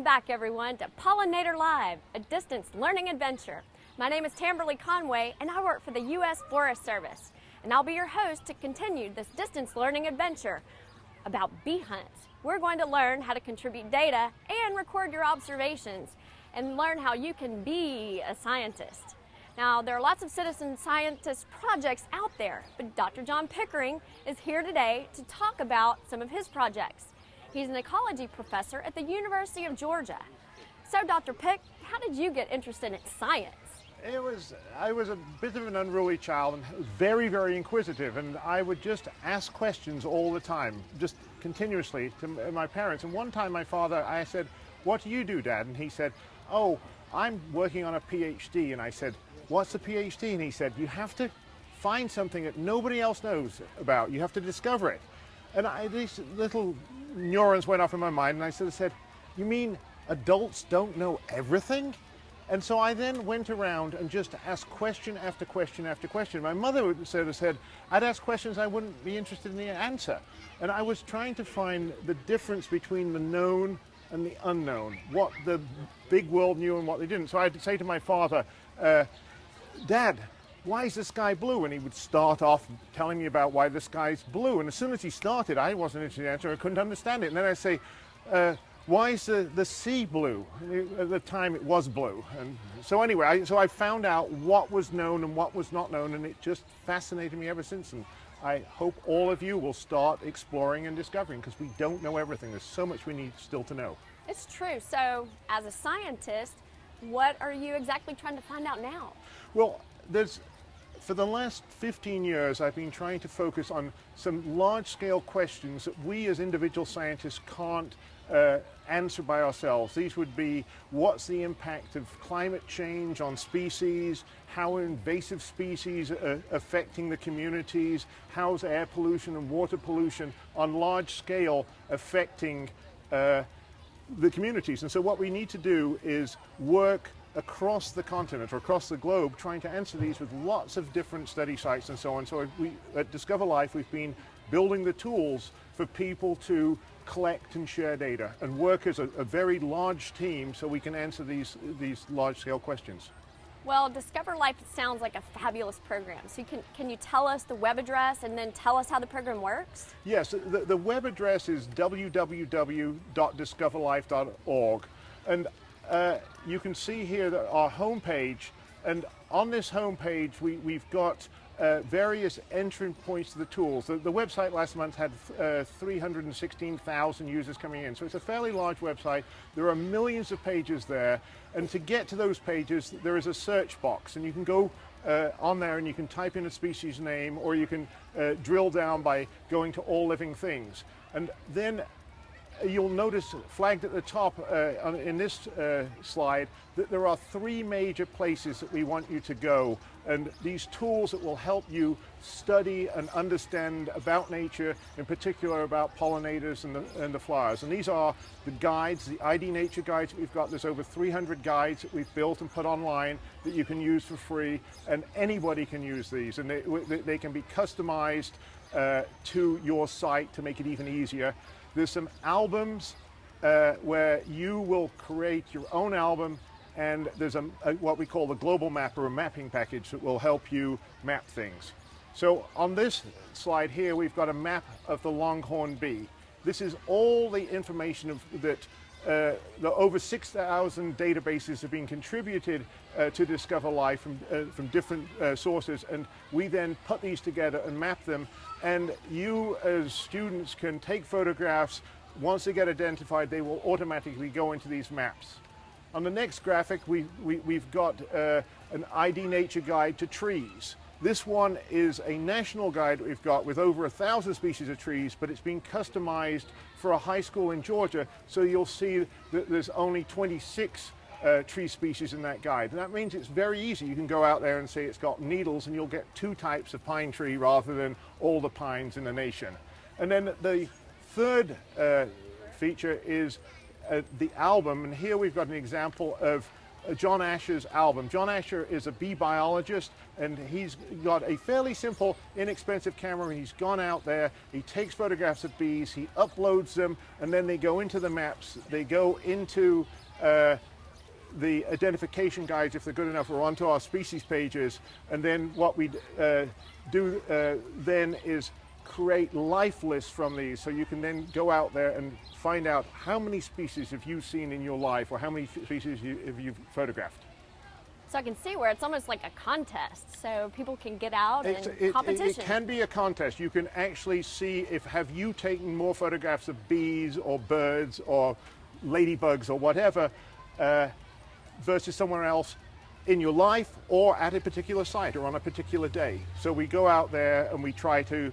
back, everyone, to Pollinator Live, a distance learning adventure. My name is Tamberly Conway, and I work for the U.S. Forest Service. And I'll be your host to continue this distance learning adventure about bee hunts. We're going to learn how to contribute data and record your observations and learn how you can be a scientist. Now, there are lots of citizen scientist projects out there, but Dr. John Pickering is here today to talk about some of his projects. He's an ecology professor at the University of Georgia. So, Dr. Pick, how did you get interested in science? I was a bit of an unruly child and very, very inquisitive, and I would just ask questions all the time, just continuously to my parents. And one time I said, "What do you do, Dad?" And he said, "Oh, I'm working on a PhD." And I said, "What's a PhD?" And he said, "You have to find something that nobody else knows about. You have to discover it." And these little neurons went off in my mind, and I sort of said, "You mean adults don't know everything?" And so I then went around and just asked question after question after question. My mother would sort of said, I'd ask questions I wouldn't be interested in the answer. And I was trying to find the difference between the known and the unknown, what the big world knew and what they didn't. So I'd say to my father, "Dad, why is the sky blue?" And he would start off telling me about why the sky's blue. And as soon as he started, I wasn't interested in the answer. I couldn't understand it. And then I'd say, "Why is the sea blue?" And at the time, it was blue. And so anyway, I found out what was known and what was not known, and it just fascinated me ever since. And I hope all of you will start exploring and discovering, because we don't know everything. There's so much we need still to know. It's true. So, as a scientist, what are you exactly trying to find out now? Well, for the last 15 years, I've been trying to focus on some large-scale questions that we as individual scientists can't answer by ourselves. These would be, what's the impact of climate change on species? How are invasive species affecting the communities? How's air pollution and water pollution on large scale affecting the communities? And so what we need to do is work across the continent or across the globe, trying to answer these with lots of different study sites and so on. So at Discover Life, we've been building the tools for people to collect and share data and work as a very large team so we can answer these large-scale questions. Well, Discover Life sounds like a fabulous program. So can you tell us the web address and then tell us how the program works? Yes, the web address is www.discoverlife.org. And you can see here that our homepage, and on this homepage we've got various entry points to the tools. The website last month had 316,000 users coming in, so it's a fairly large website. There are millions of pages there, and to get to those pages there is a search box, and you can go on there and you can type in a species name, or you can drill down by going to all living things. And then you'll notice flagged at the top in this slide that there are 3 major places that we want you to go, and these tools that will help you study and understand about nature, in particular about pollinators and the flowers. And these are the guides, the ID Nature guides that we've got. There's over 300 guides that we've built and put online that you can use for free, and anybody can use these, and they can be customized to your site to make it even easier. There's some albums where you will create your own album, and there's what we call the global map, or a mapping package that will help you map things. So on this slide here, we've got a map of the longhorn bee. This is all the information that the over 6,000 databases have been contributed to Discover Life from different sources, and we then put these together and map them, and you as students can take photographs. Once they get identified, they will automatically go into these maps. On the next graphic, we've got an ID Nature guide to trees. This one is a national guide that we've got with over 1,000 species of trees, but it's been customized for a high school in Georgia, so you'll see that there's only 26 tree species in that guide. And that means it's very easy. You can go out there and say it's got needles, and you'll get 2 types of pine tree rather than all the pines in the nation. And then the third feature is the album, and here we've got an example of John Asher's album. John Asher is a bee biologist, and he's got a fairly simple, inexpensive camera. He's gone out there, he takes photographs of bees, he uploads them, and then they go into the maps, they go into the identification guides if they're good enough, or onto our species pages. And then what we do then is create life lists from these, so you can then go out there and find out how many species have you seen in your life, or how many species have you photographed. So I can see where it's almost like a contest, so people can get out and competition. It can be a contest. You can actually see if have you taken more photographs of bees or birds or ladybugs or whatever versus somewhere else in your life, or at a particular site, or on a particular day. So we go out there and we try to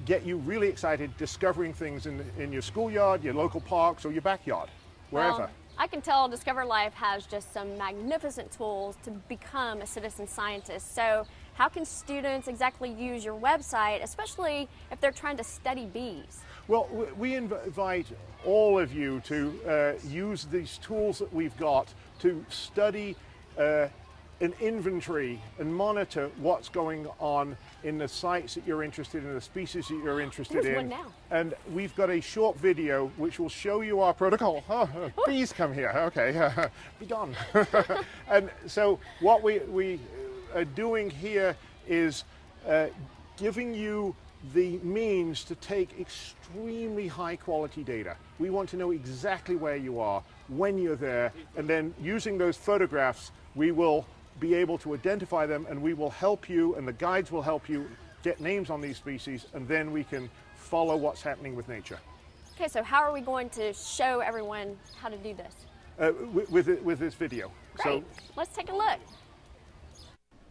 get you really excited discovering things in your schoolyard, your local parks, or your backyard, wherever. Well, I can tell Discover Life has just some magnificent tools to become a citizen scientist. So how can students exactly use your website, especially if they're trying to study bees? Well, we invite all of you to use these tools that we've got to study an inventory and monitor what's going on in the sites that you're interested in, the species that you're interested There's in. one now. And we've got a short video which will show you our protocol. Oh, bees come here, okay, be gone. And so what we are doing here is giving you the means to take extremely high quality data. We want to know exactly where you are, when you're there, and then using those photographs, we will be able to identify them, and we will help you, and the guides will help you get names on these species, and then we can follow what's happening with nature. Okay, so how are we going to show everyone how to do this? With this video. Great, let's take a look.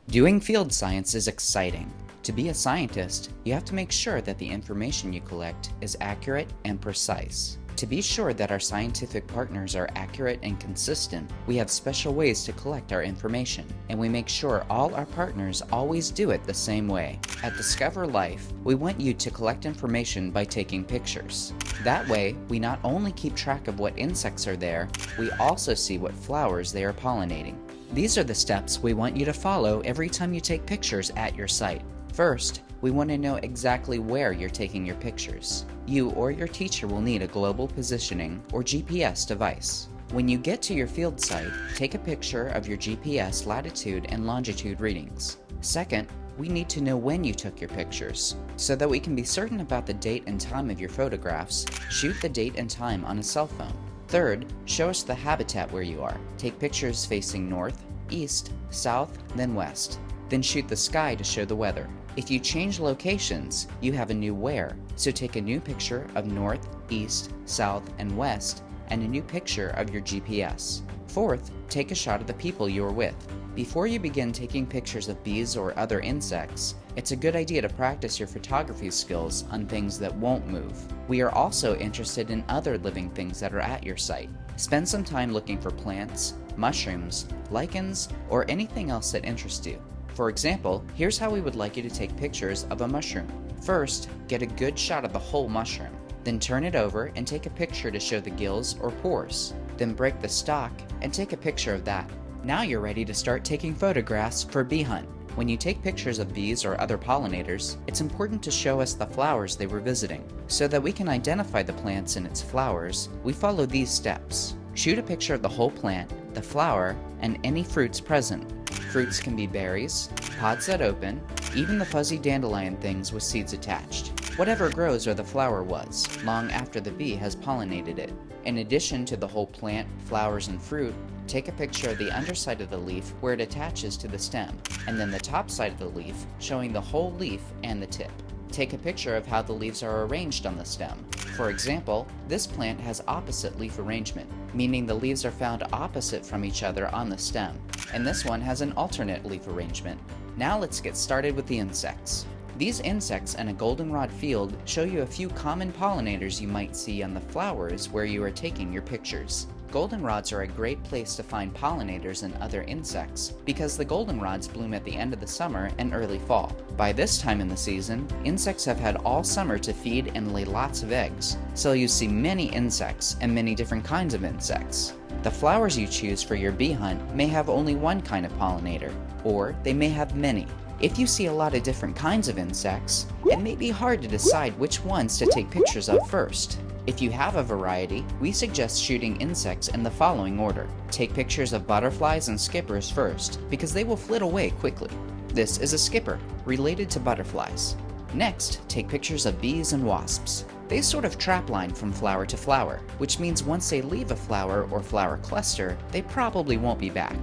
Doing field science is exciting. To be a scientist, you have to make sure that the information you collect is accurate and precise. To be sure that our scientific partners are accurate and consistent, we have special ways to collect our information, and we make sure all our partners always do it the same way. At Discover Life, we want you to collect information by taking pictures. That way, we not only keep track of what insects are there, we also see what flowers they are pollinating. These are the steps we want you to follow every time you take pictures at your site. First, we want to know exactly where you're taking your pictures. You or your teacher will need a global positioning or GPS device. When you get to your field site, take a picture of your GPS latitude and longitude readings. Second, we need to know when you took your pictures. So that we can be certain about the date and time of your photographs, shoot the date and time on a cell phone. Third, show us the habitat where you are. Take pictures facing north, east, south, then west. Then shoot the sky to show the weather. If you change locations, you have a new where, so take a new picture of north, east, south, and west, and a new picture of your GPS. Fourth, take a shot of the people you are with. Before you begin taking pictures of bees or other insects, it's a good idea to practice your photography skills on things that won't move. We are also interested in other living things that are at your site. Spend some time looking for plants, mushrooms, lichens, or anything else that interests you. For example, here's how we would like you to take pictures of a mushroom. First, get a good shot of the whole mushroom. Then turn it over and take a picture to show the gills or pores. Then break the stalk and take a picture of that. Now you're ready to start taking photographs for bee hunt. When you take pictures of bees or other pollinators, it's important to show us the flowers they were visiting. So that we can identify the plants and its flowers, we follow these steps. Shoot a picture of the whole plant, the flower, and any fruits present. Fruits can be berries, pods that open, even the fuzzy dandelion things with seeds attached. Whatever grows where the flower was, long after the bee has pollinated it. In addition to the whole plant, flowers, and fruit, take a picture of the underside of the leaf where it attaches to the stem, and then the top side of the leaf, showing the whole leaf and the tip. Take a picture of how the leaves are arranged on the stem. For example, this plant has opposite leaf arrangement, meaning the leaves are found opposite from each other on the stem, and this one has an alternate leaf arrangement. Now let's get started with the insects. These insects in a goldenrod field show you a few common pollinators you might see on the flowers where you are taking your pictures. Goldenrods are a great place to find pollinators and other insects because the goldenrods bloom at the end of the summer and early fall. By this time in the season, insects have had all summer to feed and lay lots of eggs, so you see many insects and many different kinds of insects. The flowers you choose for your bee hunt may have only one kind of pollinator, or they may have many. If you see a lot of different kinds of insects, it may be hard to decide which ones to take pictures of first. If you have a variety, we suggest shooting insects in the following order. Take pictures of butterflies and skippers first, because they will flit away quickly. This is a skipper, related to butterflies. Next, take pictures of bees and wasps. They sort of trapline from flower to flower, which means once they leave a flower or flower cluster, they probably won't be back.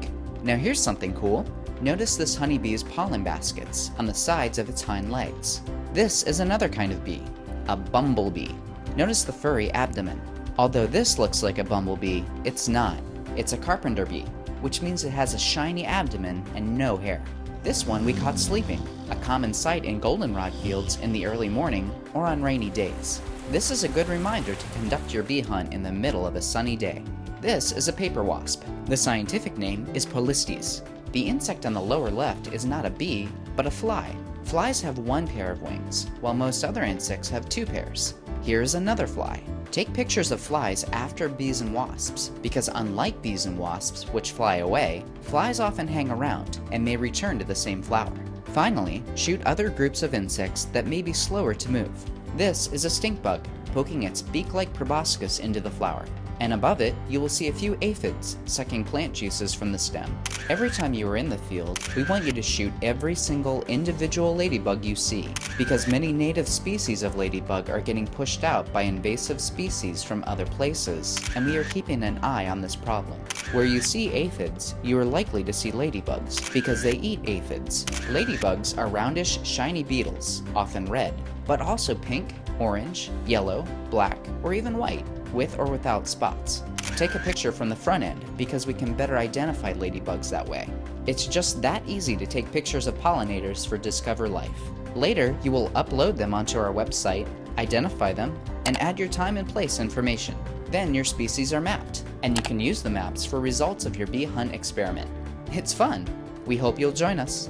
Now here's something cool. Notice this honeybee's pollen baskets on the sides of its hind legs. This is another kind of bee, a bumblebee. Notice the furry abdomen. Although this looks like a bumblebee, it's not. It's a carpenter bee, which means it has a shiny abdomen and no hair. This one we caught sleeping, a common sight in goldenrod fields in the early morning or on rainy days. This is a good reminder to conduct your bee hunt in the middle of a sunny day. This is a paper wasp. The scientific name is Polistes. The insect on the lower left is not a bee, but a fly. Flies have one pair of wings, while most other insects have two pairs. Here is another fly. Take pictures of flies after bees and wasps, because unlike bees and wasps, which fly away, flies often hang around and may return to the same flower. Finally, shoot other groups of insects that may be slower to move. This is a stink bug, poking its beak-like proboscis into the flower. And above it, you will see a few aphids sucking plant juices from the stem. Every time you are in the field, we want you to shoot every single individual ladybug you see, because many native species of ladybug are getting pushed out by invasive species from other places, and we are keeping an eye on this problem. Where you see aphids, you are likely to see ladybugs, because they eat aphids. Ladybugs are roundish, shiny beetles, often red, but also pink, orange, yellow, black, or even white, with or without spots. Take a picture from the front end because we can better identify ladybugs that way. It's just that easy to take pictures of pollinators for Discover Life. Later, you will upload them onto our website, identify them, and add your time and place information. Then your species are mapped, and you can use the maps for results of your bee hunt experiment. It's fun. We hope you'll join us.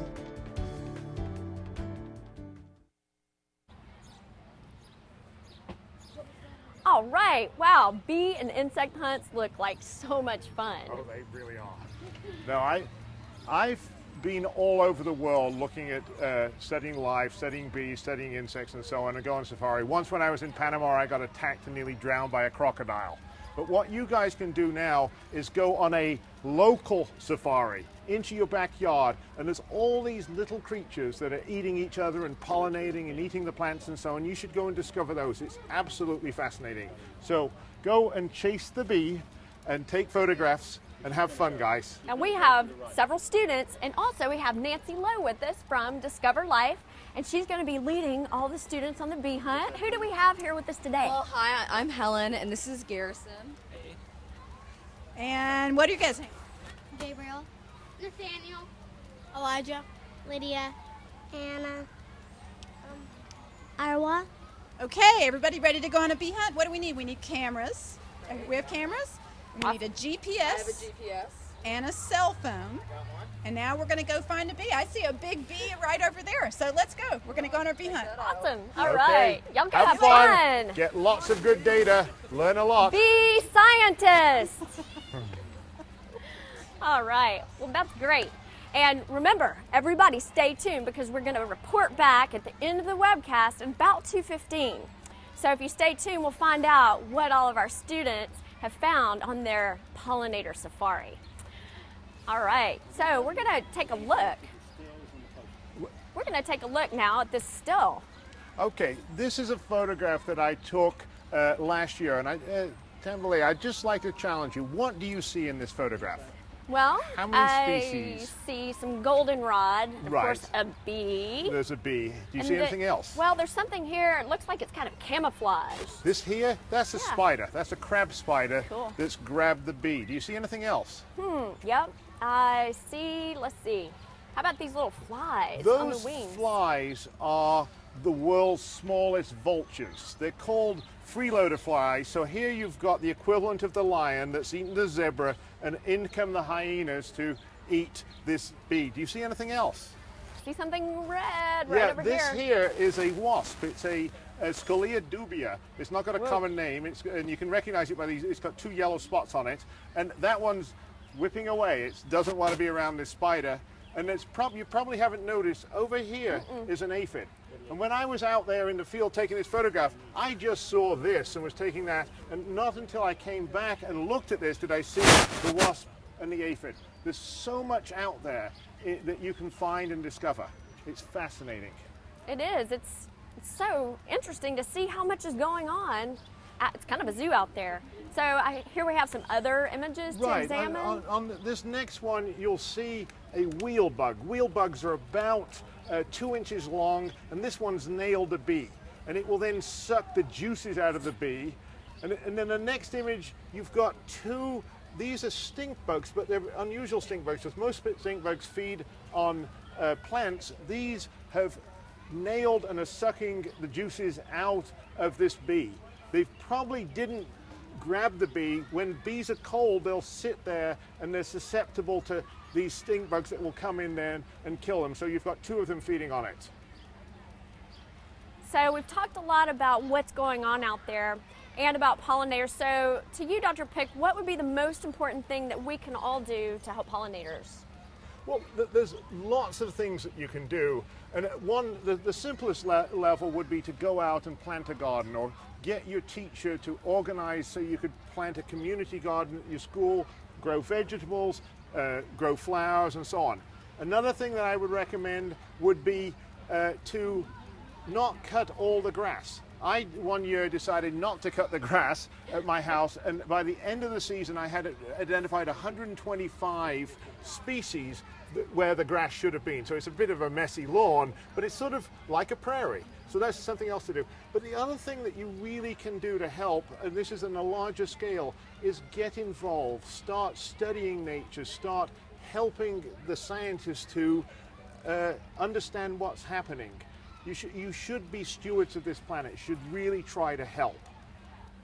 All right, wow, bee and insect hunts look like so much fun. Oh, they really are. No, I've been all over the world looking at studying life, studying bees, studying insects and so on, and go on safari. Once when I was in Panama, I got attacked and nearly drowned by a crocodile. But what you guys can do now is go on a local safari into your backyard, and there's all these little creatures that are eating each other and pollinating and eating the plants and so on. You should go and discover those. It's absolutely fascinating. So go and chase the bee and take photographs and have fun, guys. And we have several students, and also we have Nancy Lowe with us from Discover Life, and she's going to be leading all the students on the bee hunt. Who do we have here with us today? Well, hi, I'm Helen, and this is Garrison. Hey. And what are you guys names? Gabriel, Nathaniel, Elijah, Lydia, Hannah, Arwa. Okay, everybody ready to go on a bee hunt? What do we need? We need cameras. We have cameras. We need a GPS. I have a GPS. And a cell phone. And now we're going to go find a bee. I see a big bee right over there. So let's go. We're going to go on our bee hunt. Awesome. All Okay. right. Y'all go Have fun. Get lots of good data. Learn a lot. Bee scientists. All right. Well, that's great. And remember, everybody stay tuned because we're going to report back at the end of the webcast at about 2:15. So if you stay tuned, we'll find out what all of our students have found on their pollinator safari. All right, so we're going to take a look. We're going to take a look now at this still. Okay, this is a photograph that I took last year, and Tamberly, I'd just like to challenge you. What do you see in this photograph? Well, How many species? I see some goldenrod, of Right. course, a bee. There's a bee. Do you And see anything else? Well, there's something here. It looks like it's kind of camouflage. This here, that's a Yeah. spider. That's a crab spider Cool. that's grabbed the bee. Do you see anything else? Yep. I see. Let's see. How about these little flies on the Those wings? flies are the world's smallest vultures. They're called freeloader flies. So here you've got the equivalent of the lion that's eaten the zebra, and in come the hyenas to eat this bee. Do you see anything else? see something red right over this here. here is a wasp. It's a Scolia dubia. It's not got a common name, and you can recognize it by these. It's got 2 yellow spots on it, and that one's whipping away. It doesn't want to be around this spider, and you probably haven't noticed, over here is an aphid. And when I was out there in the field taking this photograph, I just saw this and was taking that, and not until I came back and looked at this did I see the wasp and the aphid. There's so much out there that you can find and discover. It's fascinating. It is. It's so interesting to see how much is going on. It's kind of a zoo out there. So here we have some other images to examine. On this next one, you'll see a wheel bug. Wheel bugs are about 2 inches long, and this one's nailed a bee. And it will then suck the juices out of the bee. And then the next image, you've got 2, these are stink bugs, but they're unusual stink bugs, because most stink bugs feed on plants. These have nailed and are sucking the juices out of this bee. They probably didn't grab the bee. When bees are cold, they'll sit there and they're susceptible to these stink bugs that will come in there and kill them. So you've got 2 of them feeding on it. So we've talked a lot about what's going on out there and about pollinators. So to you, Dr. Pick, what would be the most important thing that we can all do to help pollinators? Well, there's lots of things that you can do. And the simplest level would be to go out and plant a garden, or get your teacher to organize so you could plant a community garden at your school, grow vegetables, grow flowers, and so on. Another thing that I would recommend would be to not cut all the grass. I one year decided not to cut the grass at my house, and by the end of the season I had identified 125 species where the grass should have been. So it's a bit of a messy lawn, but it's sort of like a prairie. So that's something else to do. But the other thing that you really can do to help, and this is on a larger scale, is get involved. Start studying nature. Start helping the scientists to understand what's happening. You should be stewards of this planet. You should really try to help.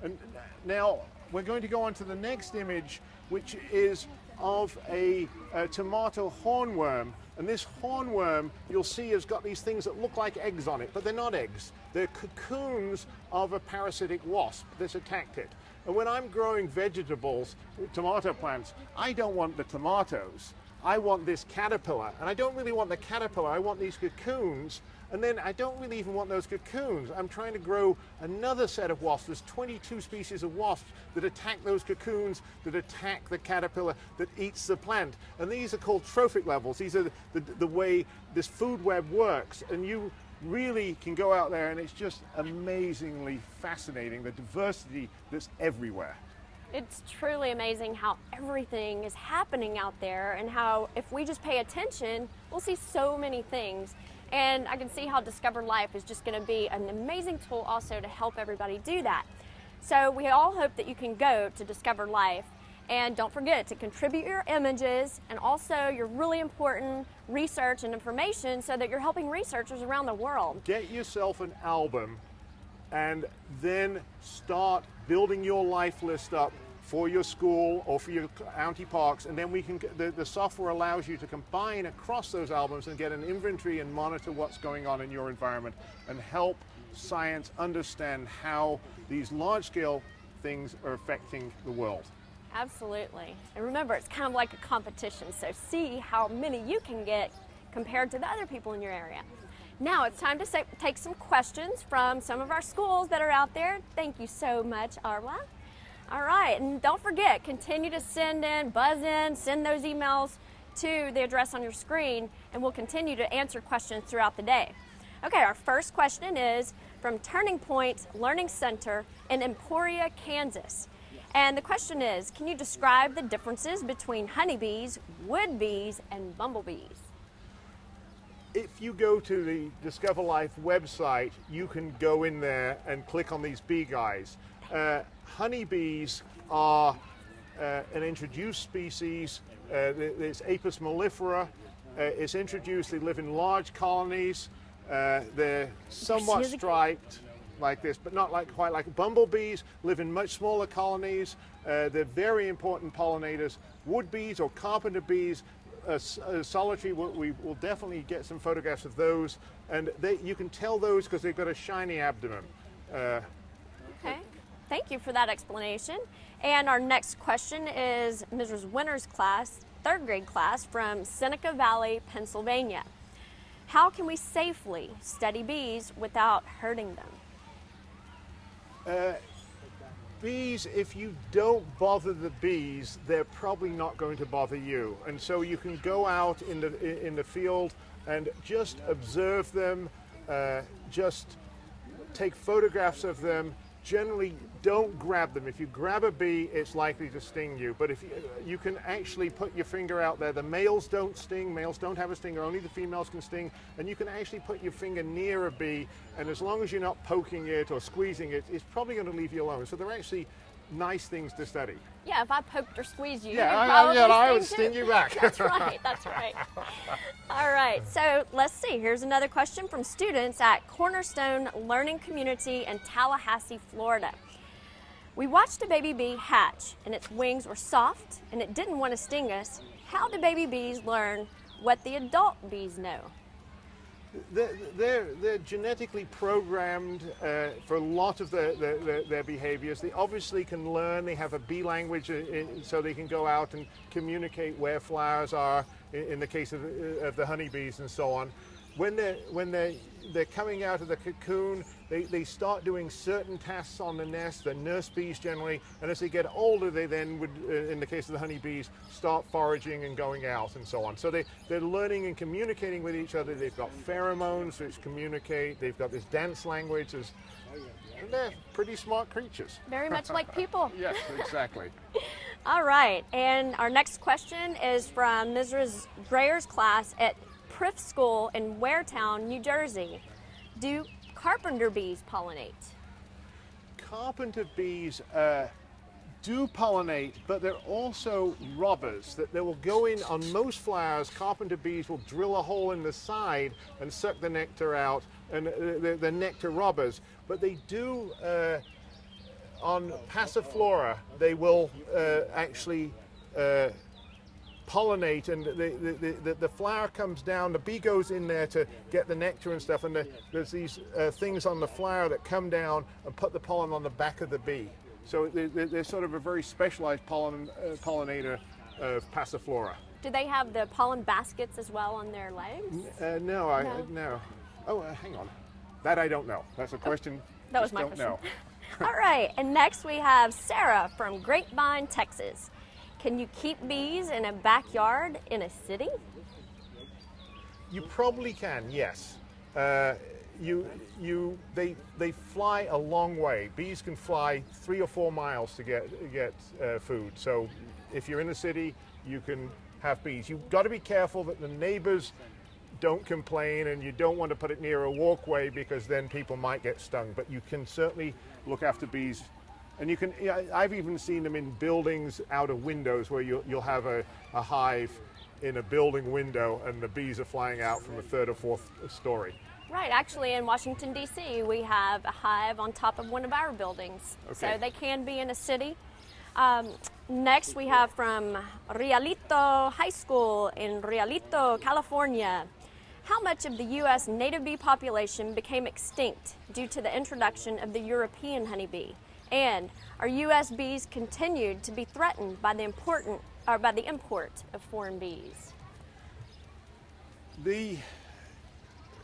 And now we're going to go on to the next image, which is of a tomato hornworm. And this hornworm, you'll see, has got these things that look like eggs on it, but they're not eggs. They're cocoons of a parasitic wasp that's attacked it. And when I'm growing vegetables, tomato plants, I don't want the tomatoes. I want this caterpillar. And I don't really want the caterpillar, I want these cocoons. And then I don't really even want those cocoons. I'm trying to grow another set of wasps. There's 22 species of wasps that attack those cocoons, that attack the caterpillar, that eats the plant. And these are called trophic levels. These are the way this food web works. And you really can go out there, and it's just amazingly fascinating, the diversity that's everywhere. It's truly amazing how everything is happening out there, and how if we just pay attention, we'll see so many things. And I can see how Discover Life is just going to be an amazing tool also to help everybody do that. So we all hope that you can go to Discover Life, and don't forget to contribute your images and also your really important research and information so that you're helping researchers around the world. Get yourself an album and then start building your life list up for your school or for your county parks, and then the software allows you to combine across those albums and get an inventory and monitor what's going on in your environment and help science understand how these large-scale things are affecting the world. Absolutely. And remember, it's kind of like a competition, so see how many you can get compared to the other people in your area. Now it's time to take some questions from some of our schools that are out there. Thank you so much, Arwa. All right, and don't forget, continue to send those emails to the address on your screen, and we'll continue to answer questions throughout the day. Okay, our first question is from Turning Point Learning Center in Emporia, Kansas. And the question is, can you describe the differences between honeybees, wood bees, and bumblebees? If you go to the Discover Life website, you can go in there and click on these bee guys. Honeybees are an introduced species. It's Apis mellifera. It's introduced. They live in large colonies. They're somewhat striped like this, but not quite like bumblebees. Live in much smaller colonies. They're very important pollinators. Wood bees or carpenter bees solitary, we will definitely get some photographs of those, and you can tell those because they've got a shiny abdomen. Okay, thank you for that explanation. And our next question is Mrs. Winter's class, 3rd grade class from Seneca Valley, Pennsylvania. How can we safely study bees without hurting them? Bees, if you don't bother the bees, they're probably not going to bother you. And so you can go out in the field and just observe them, just take photographs of them. Generally, don't grab them. If you grab a bee, it's likely to sting you. But if you can actually put your finger out there, the males don't sting, males don't have a stinger, only the females can sting, and you can actually put your finger near a bee, and as long as you're not poking it or squeezing it, it's probably going to leave you alone. So they're actually nice things to study. Yeah, if I poked or squeezed you, yeah, I would sting you back. That's right, that's right. All right, so let's see. Here's another question from students at Cornerstone Learning Community in Tallahassee, Florida. We watched a baby bee hatch, and its wings were soft, and it didn't want to sting us. How do baby bees learn what the adult bees know? They're genetically programmed for a lot of their behaviors. They obviously can learn. They have a bee language, so they can go out and communicate where flowers are, in the case of the honeybees and so on. When they're coming out of the cocoon, they start doing certain tasks on the nest, the nurse bees generally, and as they get older, they then would, in the case of the honeybees, start foraging and going out and so on. So they're learning and communicating with each other. They've got pheromones which communicate. They've got this dance language. And they're pretty smart creatures. Very much like people. Yes, exactly. All right, and our next question is from Mrs. Grayer's class at Priff School in Waretown, New Jersey. Do carpenter bees pollinate? Carpenter bees do pollinate, but they're also robbers. That they will go in on most flowers. Carpenter bees will drill a hole in the side and suck the nectar out, and they're nectar robbers. But they do on Passiflora. They will actually pollinate, and the flower comes down, the bee goes in there to get the nectar and stuff, and there's these things on the flower that come down and put the pollen on the back of the bee. So they're sort of a very specialized pollinator of Passiflora. Do they have the pollen baskets as well on their legs? No. Oh, hang on. That I don't know. That's a question. That was my question. Know. All right, and next we have Sarah from Grapevine, Texas. Can you keep bees in a backyard in a city? You probably can, yes. They fly a long way. Bees can fly 3 or 4 miles to get food. So if you're in the city, you can have bees. You've got to be careful that the neighbors don't complain, and you don't want to put it near a walkway because then people might get stung. But you can certainly look after bees. And you can, I've even seen them in buildings out of windows where you'll have a hive in a building window and the bees are flying out from a 3rd or 4th story. Right, actually in Washington, D.C., we have a hive on top of one of our buildings. Okay. So they can be in a city. Next we have from Rialito High School in Rialito, California. How much of the U.S. native bee population became extinct due to the introduction of the European honeybee? And are U.S. bees continued to be threatened by the import of foreign bees? We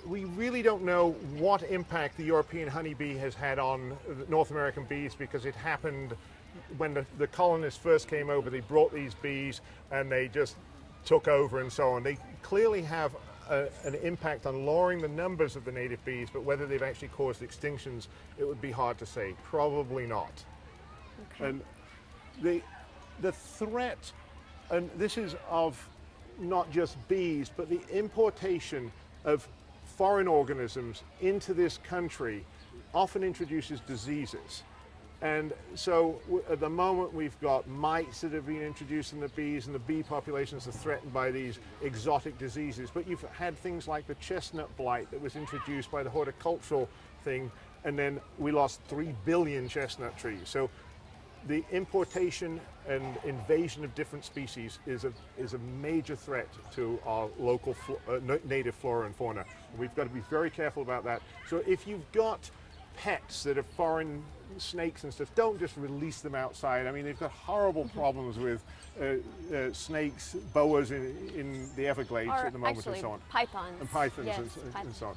really don't know what impact the European honeybee has had on North American bees, because it happened when the colonists first came over. They brought these bees and they just took over and so on. They clearly have an impact on lowering the numbers of the native bees, but whether they've actually caused extinctions, it would be hard to say. Probably not. Okay. And the threat, and this is of not just bees, but the importation of foreign organisms into this country often introduces diseases. And so at the moment we've got mites that have been introduced in the bees, and the bee populations are threatened by these exotic diseases. But you've had things like the chestnut blight that was introduced by the horticultural thing, and then we lost 3 billion chestnut trees. So the importation and invasion of different species is a major threat to our local native flora and fauna. We've got to be very careful about that. So if you've got pets that are foreign snakes and stuff, don't just release them outside. I mean, they've got horrible problems with snakes, boas in the Everglades Or at the moment, actually, and so on. pythons. And pythons, Yes, and pythons. so on.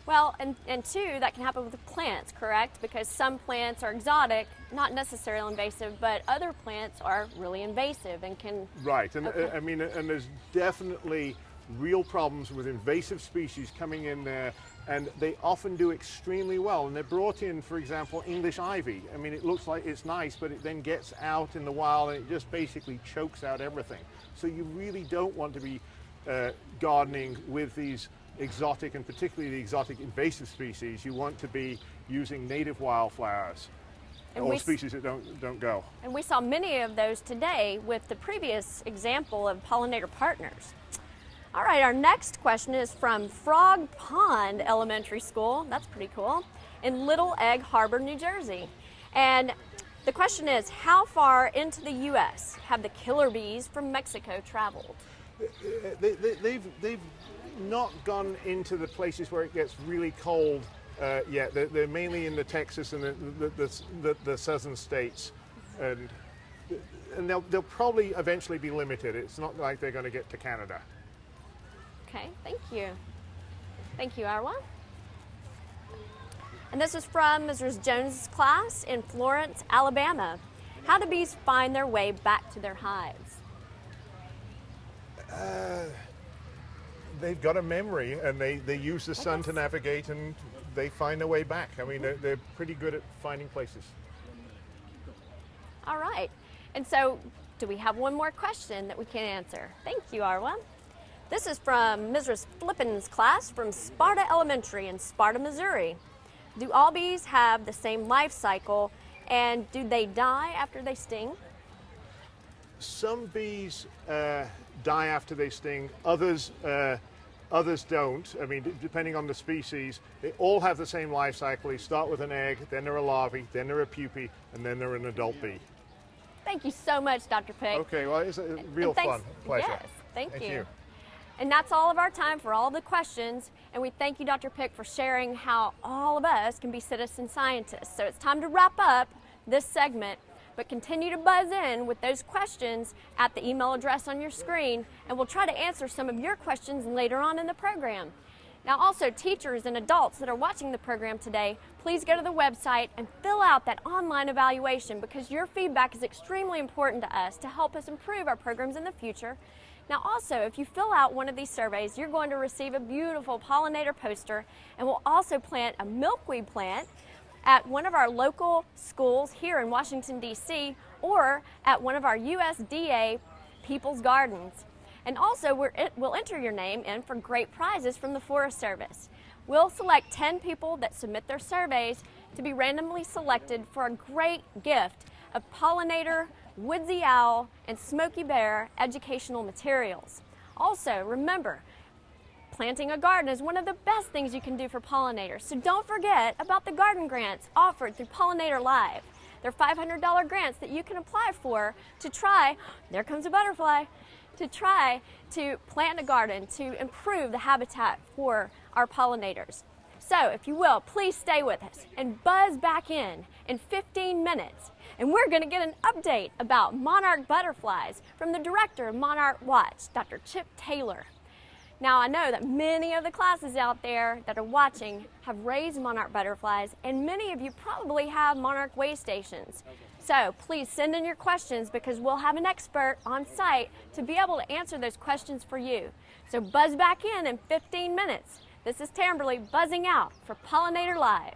Well, and two, that can happen with plants, correct? Because some plants are exotic, not necessarily invasive, but other plants are really invasive and can... Right, and Okay. I mean, and there's definitely real problems with invasive species coming in there, and they often do extremely well. And they're brought in, for example, English ivy. I mean, it looks like it's nice, but it then gets out in the wild and it just basically chokes out everything. So you really don't want to be gardening with these exotic, and particularly the exotic invasive species. You want to be using native wildflowers And or we species that don't go. And we saw many of those today with the previous example of pollinator partners. All right, our next question is from Frog Pond Elementary School. That's pretty cool. In Little Egg Harbor, New Jersey. And the question is, how far into the U.S. have the killer bees from Mexico traveled? They've not gone into the places where it gets really cold yet. They're mainly in the Texas and the southern states, and they'll probably eventually be limited. It's not like they're going to get to Canada. Okay, thank you. Thank you, Arwa. And this is from Mrs. Jones' class in Florence, Alabama. How do bees find their way back to their hives? They've got a memory, and they use the sun to navigate, and they find their way back. I mean, they're pretty good at finding places. All right. And so, do we have one more question that we can answer? Thank you, Arwa. This is from Mrs. Flippin's class from Sparta Elementary in Sparta, Missouri. Do all bees have the same life cycle, and do they die after they sting? Some bees die after they sting. Others don't. I mean, depending on the species, they all have the same life cycle. They start with an egg, then they're a larvae, then they're a pupae, and then they're an adult bee. Thank you so much, Dr. Pick. Okay, well, it's a real thanks- fun. Pleasure. Yes, thank you. you. And that's all of our time for all the questions. And we thank you, Dr. Pick, for sharing how all of us can be citizen scientists. So it's time to wrap up this segment, but continue to buzz in with those questions at the email address on your screen, and we'll try to answer some of your questions later on in the program. Now also, teachers and adults that are watching the program today, please go to the website and fill out that online evaluation, because your feedback is extremely important to us to help us improve our programs in the future. Now also, if you fill out one of these surveys, you're going to receive a beautiful pollinator poster, and we'll also plant a milkweed plant at one of our local schools here in Washington, D.C., or at one of our USDA People's Gardens. And also, we'll enter your name in for great prizes from the Forest Service. We'll select 10 people that submit their surveys to be randomly selected for a great gift of pollinator, woodsy owl, and smoky bear educational materials. Also, remember, planting a garden is one of the best things you can do for pollinators. So don't forget about the garden grants offered through Pollinator Live. They're $500 grants that you can apply for to try, there comes a butterfly, to try to plant a garden to improve the habitat for our pollinators. So if you will, please stay with us and buzz back in 15 minutes. And we're going to get an update about monarch butterflies from the director of Monarch Watch, Dr. Chip Taylor. Now, I know that many of the classes out there that are watching have raised monarch butterflies, and many of you probably have monarch way stations. So please send in your questions, because we'll have an expert on site to be able to answer those questions for you. So buzz back in 15 minutes. This is Tamberly buzzing out for Pollinator Live.